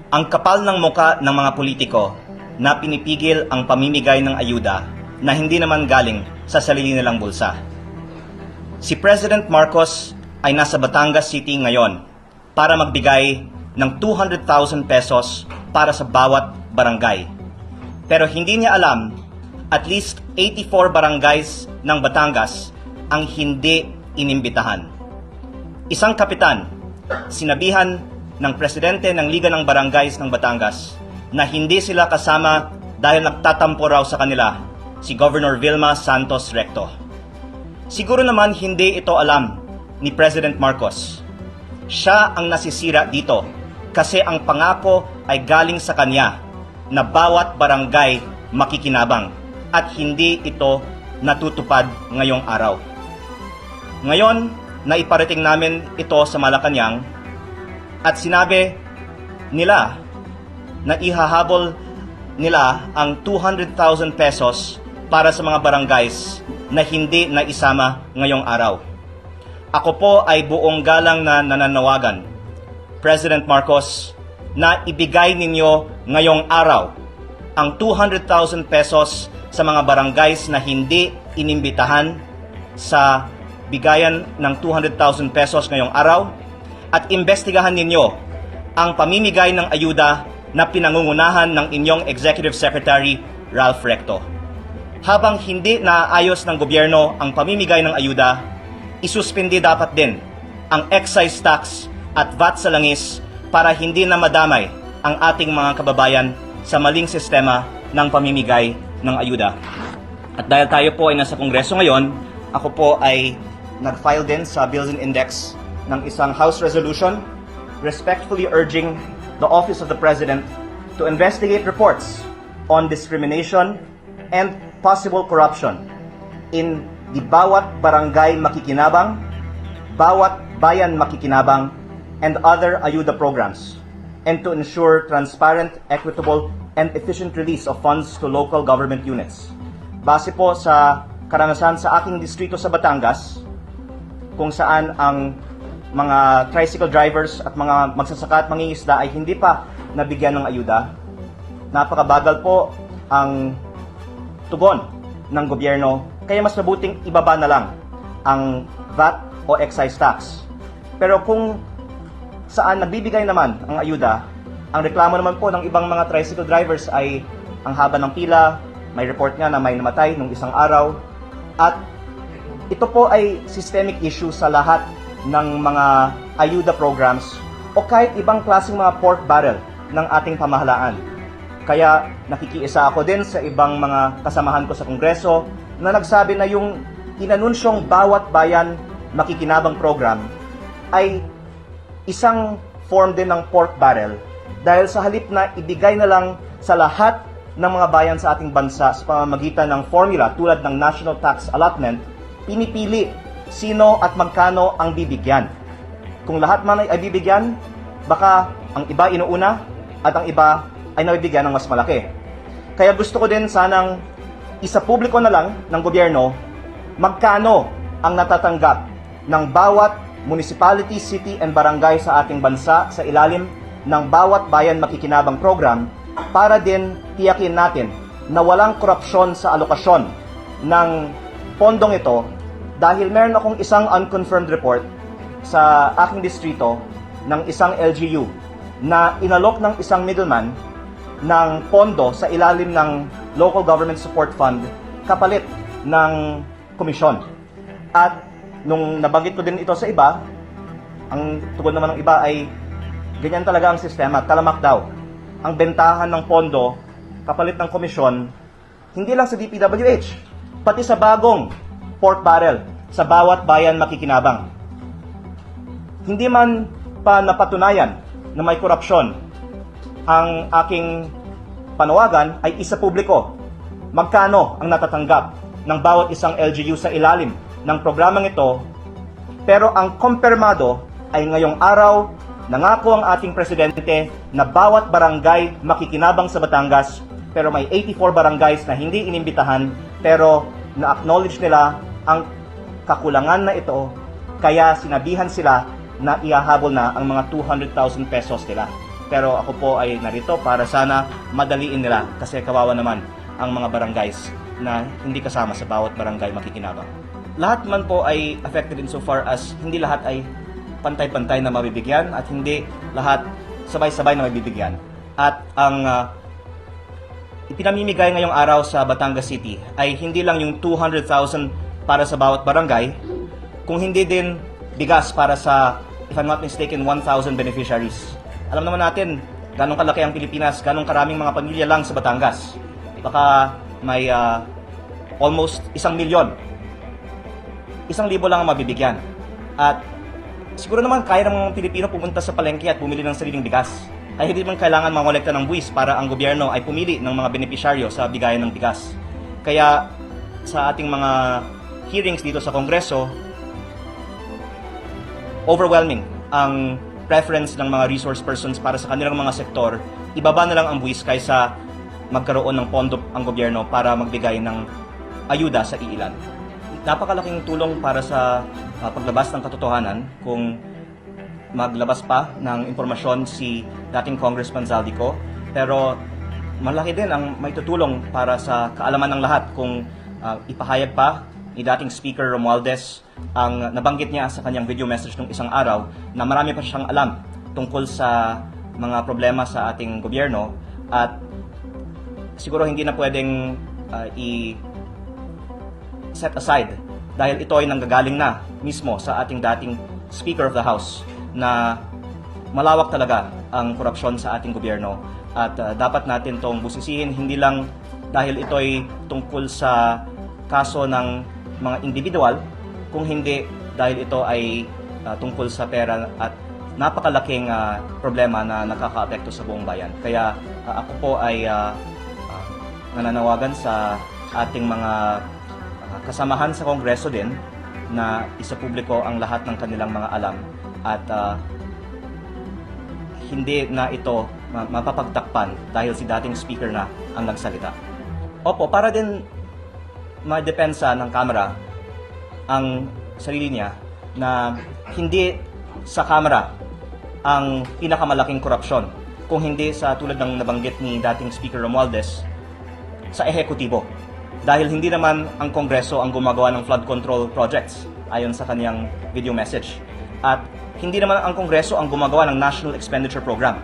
Ang kapal ng muka ng mga politiko na pinipigil ang pamimigay ng ayuda na hindi naman galing sa sarili nilang bulsa. Si President Marcos ay nasa Batangas City ngayon para magbigay ng 200,000 pesos para sa bawat barangay. Pero hindi niya alam, at least 84 barangays ng Batangas ang hindi inimbitahan. Isang kapitan, sinabihan ng presidente ng Liga ng Barangays ng Batangas na hindi sila kasama dahil nagtatampo raw sa kanila si Governor Vilma Santos Recto. Siguro naman hindi ito alam ni President Marcos. Siya ang nasisira dito kasi ang pangako ay galing sa kanya na bawat barangay makikinabang at hindi ito natutupad ngayong araw. Ngayon, naiparating namin ito sa Malacanang at sinabi nila na ihahabol nila ang 200,000 pesos para sa mga barangays na hindi naisama ngayong araw. Ako po ay buong galang na nananawagan, President Marcos, na ibigay ninyo ngayong araw ang 200,000 pesos sa mga barangays na hindi inimbitahan sa bigayan ng 200,000 pesos ngayong araw at imbestigahan ninyo ang pamimigay ng ayuda na pinangungunahan ng inyong Executive Secretary Ralph Recto. Habang hindi naayos ng gobyerno ang pamimigay ng ayuda, isuspindi dapat din ang excise tax at VAT sa langis para hindi na madamay ang ating mga kababayan sa maling sistema ng pamimigay ng ayuda. At dahil tayo po ay nasa Kongreso ngayon, ako po ay nag-file din sa Bills and Index ng isang House Resolution respectfully urging the Office of the President to investigate reports on discrimination and possible corruption in the Bawat Barangay Makikinabang, Bawat Bayan Makikinabang, and other ayuda programs, and to ensure transparent, equitable, and efficient release of funds to local government units. Base po sa karanasan sa aking distrito sa Batangas, kung saan ang mga tricycle drivers at mga magsasaka at mangingisda ay hindi pa nabigyan ng ayuda. Napakabagal po ang tugon ng gobyerno, kaya mas mabuting ibaba na lang ang VAT o excise tax. Pero kung saan nagbibigay naman ang ayuda, ang reklamo naman po ng ibang mga tricycle drivers ay ang haba ng pila, may report nga na may namatay nung isang araw, at ito po ay systemic issue sa lahat ng mga ayuda programs o kahit ibang klaseng mga pork barrel ng ating pamahalaan. Kaya nakikiisa ako din sa ibang mga kasamahan ko sa Kongreso na nagsabi na yung inanunsyong Bawat Bayan Makikinabang program ay isang form din ng pork barrel dahil sa halip na ibigay na lang sa lahat ng mga bayan sa ating bansa sa pamamagitan ng formula tulad ng National Tax Allotment, pinipili sino at magkano ang bibigyan. Kung lahat man ay bibigyan, baka ang iba inuuna at ang iba ay nabibigyan ng mas malaki. Kaya gusto ko din sanang isapubliko na lang ng gobyerno magkano ang natatanggap ng bawat municipality, city, and barangay sa ating bansa sa ilalim ng Bawat Bayan Makikinabang program para din tiyakin natin na walang korupsyon sa alokasyon ng pondong ito. Dahil meron akong isang unconfirmed report sa aking distrito ng isang LGU na inalok ng isang middleman ng pondo sa ilalim ng Local Government Support Fund kapalit ng komisyon. At nung nabanggit ko din ito sa iba, ang tugon naman ng iba ay ganyan talaga ang sistema, talamak daw. Ang bentahan ng pondo kapalit ng komisyon, hindi lang sa DPWH, pati sa bagong pork barrel sa Bawat Bayan Makikinabang. Hindi man pa napatunayan na may korupsyon, ang aking panawagan ay isa publiko. Magkano ang natatanggap ng bawat isang LGU sa ilalim ng programang ito, pero ang kumpirmado ay ngayong araw, nangako ang ating presidente na bawat barangay makikinabang sa Batangas, pero may 84 barangays na hindi inimbitahan, pero na-acknowledge nila ang kakulangan na ito, kaya sinabihan sila na ihahabol na ang mga 200,000 pesos nila. Pero ako po ay narito para sana madaliin nila kasi kawawa naman ang mga barangays na hindi kasama sa bawat barangay makikinabang. Lahat man po ay affected insofar as hindi lahat ay pantay-pantay na mabibigyan at hindi lahat sabay-sabay na mabibigyan. At ang ipinamimigay ngayong araw sa Batangas City ay hindi lang yung 200,000 para sa bawat barangay, kung hindi din bigas para sa, if I'm not mistaken, 1,000 beneficiaries. Alam naman natin, ganong kalaki ang Pilipinas, ganong karaming mga pamilya lang sa Batangas. Baka may almost 1,000,000. 1,000 lang ang mabibigyan. At siguro naman kaya ng mga Pilipino pumunta sa palengke at bumili ng sariling bigas. Ay hindi man kailangan mangolekta ng buwis para ang gobyerno ay pumili ng mga benepisyaryo sa bigayan ng bigas. Kaya sa ating mga hearings dito sa Kongreso, overwhelming ang preference ng mga resource persons para sa kanilang mga sektor. Ibaba na lang ang buwis kaysa magkaroon ng pondo ang gobyerno para magbigay ng ayuda sa iilan. Napakalaking tulong para sa paglabas ng katotohanan kung maglabas pa ng impormasyon si dating Congressman Zaldico, pero malaki din ang may tutulong para sa kaalaman ng lahat kung ipahayag pa ni dating Speaker Romualdez ang nabanggit niya sa kanyang video message nung isang araw na marami pa siyang alam tungkol sa mga problema sa ating gobyerno at siguro hindi na pwedeng set aside dahil ito ay nanggagaling na mismo sa ating dating Speaker of the House na malawak talaga ang korupsyon sa ating gobyerno at dapat natin itong busisihin hindi lang dahil ito ay tungkol sa kaso ng mga individual, kung hindi dahil ito ay tungkol sa pera at napakalaking problema na nakaka-apekto sa buong bayan. Kaya ako po ay nananawagan sa ating mga kasamahan sa Kongreso din na isapubliko ang lahat ng kanilang mga alam at hindi na ito mapapagtakpan dahil si dating speaker na ang nagsalita. Opo, para din madepensa ng Kamara ang sarili niya na hindi sa Kamara ang pinakamalaking korupsyon, kung hindi sa tulad ng nabanggit ni dating Speaker Romualdez sa ehekutibo. Dahil hindi naman ang Kongreso ang gumagawa ng flood control projects ayon sa kanyang video message. At hindi naman ang Kongreso ang gumagawa ng National Expenditure Program.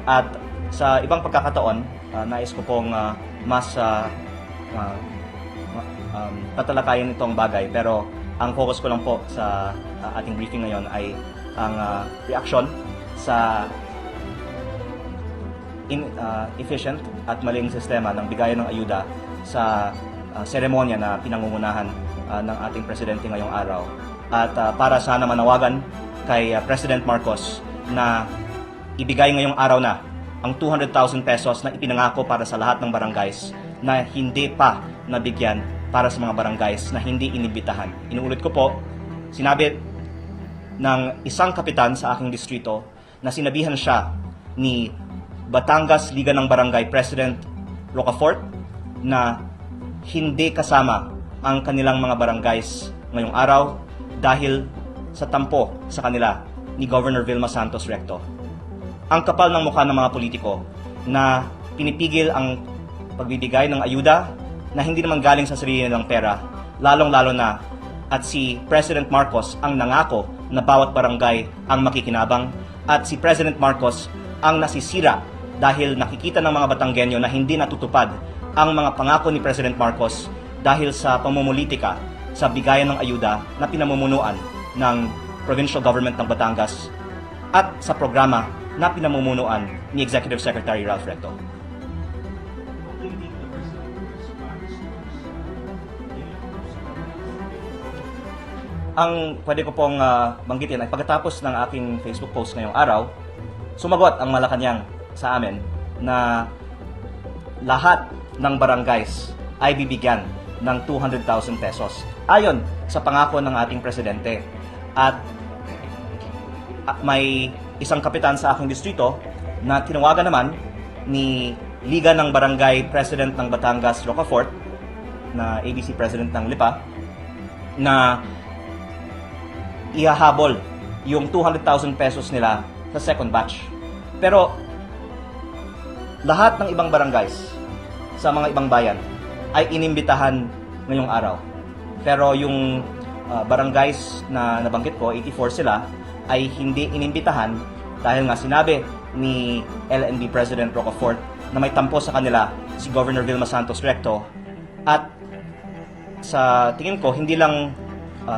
At sa ibang pagkakataon, nais ko pong mas tatalakayin itong bagay. Pero ang focus ko lang po sa ating briefing ngayon ay ang reaksyon sa inefficient at maling sistema ng bigayan ng ayuda sa seremonya na pinangungunahan ng ating presidente ngayong araw. At para sana manawagan kay President Marcos na ibigay ngayong araw na ang 200,000 pesos na ipinangako para sa lahat ng barangays na hindi pa nabigyan para sa mga barangays na hindi inibitahan. Inuulit ko po, sinabi ng isang kapitan sa aking distrito na sinabihan siya ni Batangas Liga ng Barangay President Rocafort na hindi kasama ang kanilang mga barangays ngayong araw dahil sa tampo sa kanila ni Governor Vilma Santos Recto. Ang kapal ng mukha ng mga politiko na pinipigil ang pagbibigay ng ayuda na hindi naman galing sa sarili nilang pera, lalong-lalo na at si President Marcos ang nangako na bawat barangay ang makikinabang at si President Marcos ang nasisira dahil nakikita ng mga Batanggenyo na hindi natutupad ang mga pangako ni President Marcos dahil sa pamumulitika sa bigayan ng ayuda na pinamumunuan ng provincial government ng Batangas at sa programa na pinamumunuan ni Executive Secretary Ralph Recto. Ang pwede ko pong banggitin ay pagkatapos ng aking Facebook post ngayong araw, sumagot ang Malacanang sa amin na lahat ng barangays ay bibigyan ng 200,000 pesos ayon sa pangako ng ating presidente. At may isang kapitan sa aking distrito na tinawagan naman ni Liga ng Barangay President ng Batangas Rocafort na ABC President ng Lipa na ihahabol yung 200,000 pesos nila sa second batch. Pero lahat ng ibang barangays sa mga ibang bayan ay inimbitahan ngayong araw. Pero yung barangays na nabanggit ko, 84 sila, ay hindi inimbitahan dahil nga sinabi ni LNB President Rocafort na may tampo sa kanila si Governor Vilma Santos Recto, at sa tingin ko hindi lang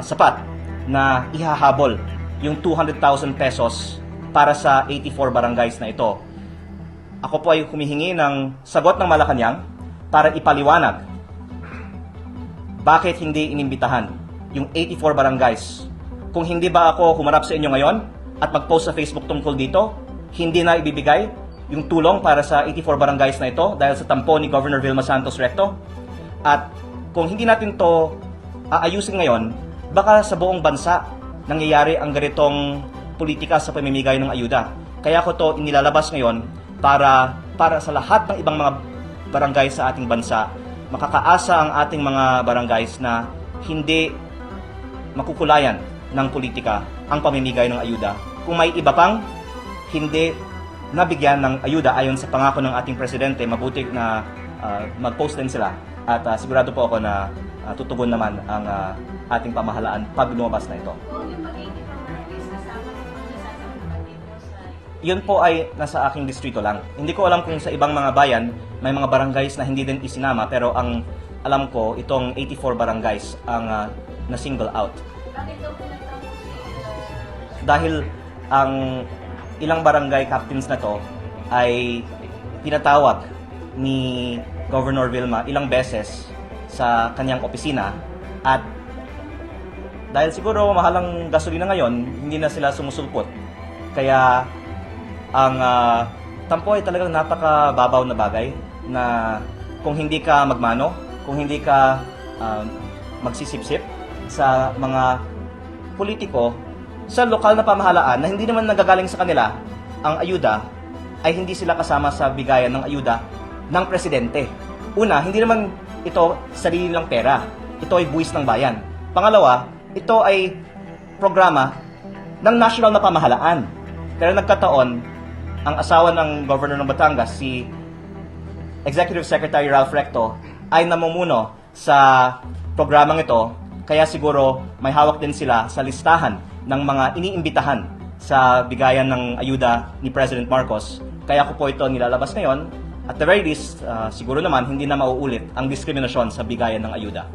sapat na ihahabol yung 200,000 pesos para sa 84 barangays na ito. Ako po ay humihingi ng sagot ng Malacanang para ipaliwanag bakit hindi inimbitahan yung 84 barangays. Kung hindi ba ako humarap sa inyo ngayon at mag-post sa Facebook tungkol dito, hindi na ibibigay yung tulong para sa 84 barangays na ito dahil sa tampo ni Governor Vilma Santos Recto. At kung hindi natin to aayusin ngayon, baka sa buong bansa nangyayari ang ganitong politika sa pamimigay ng ayuda. Kaya ko to inilalabas ngayon para sa lahat ng ibang mga barangay sa ating bansa, makakaasa ang ating mga barangays na hindi makukulayan ng politika ang pamimigay ng ayuda. Kung may iba pang hindi nabigyan ng ayuda ayon sa pangako ng ating presidente, mabuti na mag-post din sila. At sigurado po ako na tutugon naman ang ating pamahalaan pag lumabas na ito. Yun po ay nasa aking distrito lang. Hindi ko alam kung sa ibang mga bayan may mga barangays na hindi din isinama, pero ang alam ko itong 84 barangays ang na-single out. Dahil ang ilang barangay captains na to ay pinatawag ni Governor Vilma ilang beses sa kanyang opisina, at dahil siguro mahalang gasolina ngayon, hindi na sila sumusulpot. Kaya ang tampo ay talagang napakababaw na bagay na kung hindi ka magmano, kung hindi ka magsisipsip sa mga politiko sa lokal na pamahalaan na hindi naman nagagaling sa kanila ang ayuda, ay hindi sila kasama sa bigayan ng ayuda ng presidente. Una, hindi naman ito sarili lang pera. Ito ay buwis ng bayan. Pangalawa, ito ay programa ng national na pamahalaan. Pero nagkataon, ang asawa ng Governor ng Batangas, si Executive Secretary Ralph Recto, ay namumuno sa programang ito. Kaya siguro may hawak din sila sa listahan ng mga iniimbitahan sa bigayan ng ayuda ni President Marcos. Kaya ko po ito nilalabas ngayon. At the very least, siguro naman hindi na mauulit ang diskriminasyon sa bigayan ng ayuda.